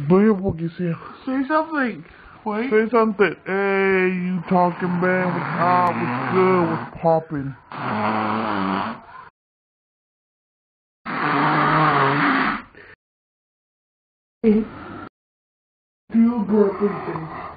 Bring up what you say. Say something. Wait. Say something. Hey, you talking, man? What's good? What's poppin'? Deal breaking things.